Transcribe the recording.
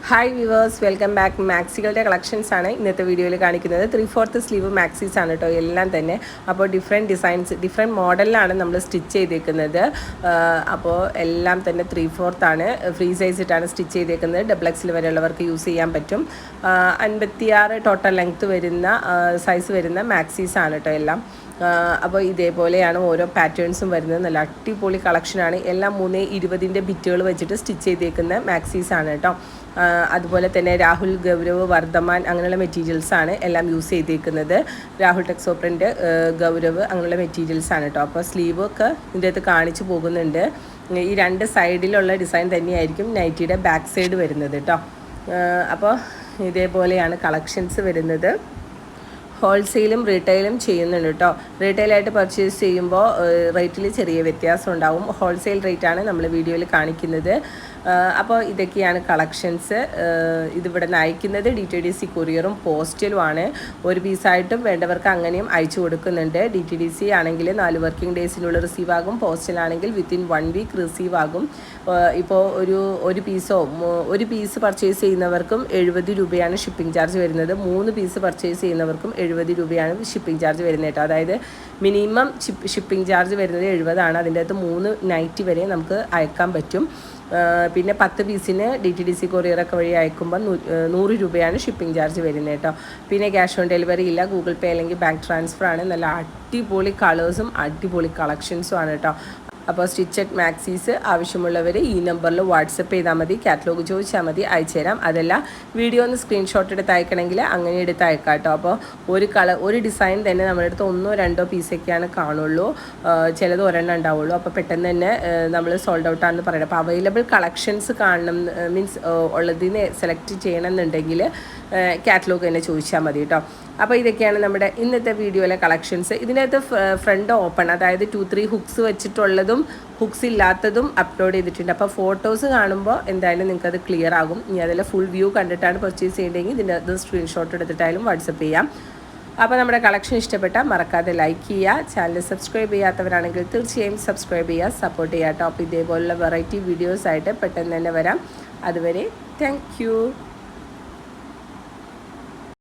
Hi viewers, welcome back. മാക്സികളുടെ collections ആണ് ഇന്നത്തെ വീഡിയോയിൽ കാണിക്കുന്നത്. 3/4 സ്ലീവ് മാക്സീസ് ആണ് കേട്ടോ എല്ലാം തന്നെ. അപ്പോൾ ഡിഫറെൻറ്റ് ഡിസൈൻസ്, ഡിഫറെൻറ്റ് മോഡലിലാണ് നമ്മൾ സ്റ്റിച്ച് ചെയ്തേക്കുന്നത്. അപ്പോൾ എല്ലാം തന്നെ 3/4 ആണ്, ഫ്രീ സൈസ് ഇട്ടാണ് സ്റ്റിച്ച് ചെയ്തേക്കുന്നത്. ഡബിൾ എക്സിൽ വരെയുള്ളവർക്ക് യൂസ് ചെയ്യാൻ പറ്റും. 56 ടോട്ടൽ ലെങ്ത്ത് വരുന്ന സൈസ് വരുന്ന മാക്സീസ് ആണ് കേട്ടോ എല്ലാം. അപ്പോൾ ഇതേപോലെയാണ് ഓരോ പാറ്റേൺസും വരുന്നത്. നല്ല അടിപൊളി കളക്ഷനാണ്. എല്ലാം 3/20 ബിറ്റുകൾ വെച്ചിട്ട് സ്റ്റിച്ച് ചെയ്തേക്കുന്ന മാക്സീസ് ആണ് കേട്ടോ. അതുപോലെ തന്നെ രാഹുൽ, ഗൗരവ്, വർദ്ധമാൻ അങ്ങനെയുള്ള മെറ്റീരിയൽസാണ് എല്ലാം യൂസ് ചെയ്തേക്കുന്നത്. രാഹുൽ ടെക്സോപ്രിൻ്റ്, ഗൗരവ് അങ്ങനെയുള്ള മെറ്റീരിയൽസാണ് കേട്ടോ. അപ്പോൾ സ്ലീവൊക്കെ ഇതിൻ്റെ അകത്ത് കാണിച്ചു പോകുന്നുണ്ട്. ഈ രണ്ട് സൈഡിലുള്ള ഡിസൈൻ തന്നെയായിരിക്കും നൈറ്റിയുടെ ബാക്ക് സൈഡ് വരുന്നത് കേട്ടോ. അപ്പോൾ ഇതേപോലെയാണ് കളക്ഷൻസ് വരുന്നത്. ഹോൾസെയിലും റീറ്റെയിലും ചെയ്യുന്നുണ്ട് കേട്ടോ. റീറ്റെയിലായിട്ട് പർച്ചേസ് ചെയ്യുമ്പോൾ റേറ്റിൽ ചെറിയ വ്യത്യാസം ഉണ്ടാവും. ഹോൾസെയിൽ റേറ്റാണ് നമ്മൾ വീഡിയോയിൽ കാണിക്കുന്നത്. അപ്പോൾ ഇതൊക്കെയാണ് കളക്ഷൻസ്. ഇതിവിടെ നിന്ന് അയക്കുന്നത് DTDC കൊറിയറും പോസ്റ്റലുമാണ്. ഒരു പീസായിട്ടും വേണ്ടവർക്ക് അങ്ങനെയും അയച്ചു കൊടുക്കുന്നുണ്ട്. DTDC ആണെങ്കിൽ 4 വർക്കിംഗ് ഡേയ്സിനുള്ളിൽ റിസീവ് ആകും. പോസ്റ്റലാണെങ്കിൽ വിത്തിൻ 1 വീക്ക് റിസീവ് ആകും. ഇപ്പോൾ ഒരു പീസ് പർച്ചേസ് ചെയ്യുന്നവർക്കും 70 രൂപയാണ് ഷിപ്പിംഗ് ചാർജ് വരുന്നത്. 3 പീസ് പർച്ചേസ് ചെയ്യുന്നവർക്കും 70 രൂപയാണ് ഷിപ്പിംഗ് ചാർജ് വരുന്നത് കേട്ടോ. അതായത് മിനിമം ഷിപ്പിംഗ് ചാർജ് വരുന്നത് 70 ആണ്. അതിൻ്റെ അകത്ത് 3 നൈറ്റ് വരെ നമുക്ക് അയക്കാൻ പറ്റും. പിന്നെ 10 പീസിന് DTDC കൊറിയറൊക്കെ വഴി അയക്കുമ്പോൾ 100 രൂപയാണ് ഷിപ്പിംഗ് ചാർജ് വരുന്നത് കേട്ടോ. പിന്നെ ക്യാഷ് ഓൺ ഡെലിവറി ഇല്ല, ഗൂഗിൾ പേ അല്ലെങ്കിൽ ബാങ്ക് ട്രാൻസ്ഫർ ആണ്. നല്ല അടിപൊളി കളേഴ്സും അടിപൊളി കളക്ഷൻസും ആണ് കേട്ടോ. അപ്പോൾ സ്റ്റിച്ചഡ് മാക്സീസ് ആവശ്യമുള്ളവർ ഈ നമ്പറിൽ വാട്സപ്പ് ചെയ്താൽ മതി. കാറ്റലോഗ് ചോദിച്ചാൽ മതി, അയച്ചു തരാം. അതല്ല വീഡിയോ ഒന്ന് സ്ക്രീൻഷോട്ട് എടുത്ത് അയക്കണമെങ്കിൽ അങ്ങനെ എടുത്ത് അയക്കാം കേട്ടോ. അപ്പോൾ ഒരു ഡിസൈൻ തന്നെ നമ്മുടെ അടുത്ത് 1-2 പീസൊക്കെയാണ് കാണുള്ളൂ. ചിലത് ഒരെണ്ണം ഉണ്ടാവുള്ളൂ. അപ്പോൾ പെട്ടെന്ന് തന്നെ നമ്മൾ സോൾഡ് ഔട്ട് ആണെന്ന് പറയുന്നത്. അപ്പോൾ അവൈലബിൾ കളക്ഷൻസ് കാണണം, മീൻസ് ഉള്ളതിന് സെലക്ട് ചെയ്യണമെന്നുണ്ടെങ്കിൽ കാറ്റലോഗ് തന്നെ ചോദിച്ചാൽ മതി കേട്ടോ. അപ്പോൾ ഇതൊക്കെയാണ് നമ്മുടെ ഇന്നത്തെ വീഡിയോയിലെ കളക്ഷൻസ്. ഇതിനകത്ത് ഫ്രണ്ട് ഓപ്പൺ, അതായത് 2-3 ഹുക്സ് വെച്ചിട്ടുള്ളതും ഹുക്സ് ഇല്ലാത്തതും അപ്ലോഡ് ചെയ്തിട്ടുണ്ട്. അപ്പോൾ ഫോട്ടോസ് കാണുമ്പോൾ എന്തായാലും നിങ്ങൾക്കത് ക്ലിയർ ആകും. ഇനി അതിൽ ഫുൾ വ്യൂ കണ്ടിട്ടാണ് പർച്ചേസ് ചെയ്യേണ്ടതെങ്കിൽ ഇതിൻ്റെ അത് സ്ക്രീൻഷോട്ട് എടുത്തിട്ടായാലും വാട്സപ്പ് ചെയ്യാം. അപ്പോൾ നമ്മുടെ കളക്ഷൻ ഇഷ്ടപ്പെട്ടാൽ മറക്കാതെ ലൈക്ക് ചെയ്യുക. ചാനൽ സബ്സ്ക്രൈബ് ചെയ്യാത്തവരാണെങ്കിൽ തീർച്ചയായും സബ്സ്ക്രൈബ് ചെയ്യുക, സപ്പോർട്ട് ചെയ്യുക കേട്ടോ. അപ്പോൾ ഇതേപോലുള്ള വെറൈറ്റി വീഡിയോസായിട്ട് പെട്ടെന്ന് തന്നെ വരാം. അതുവരെ താങ്ക് യു.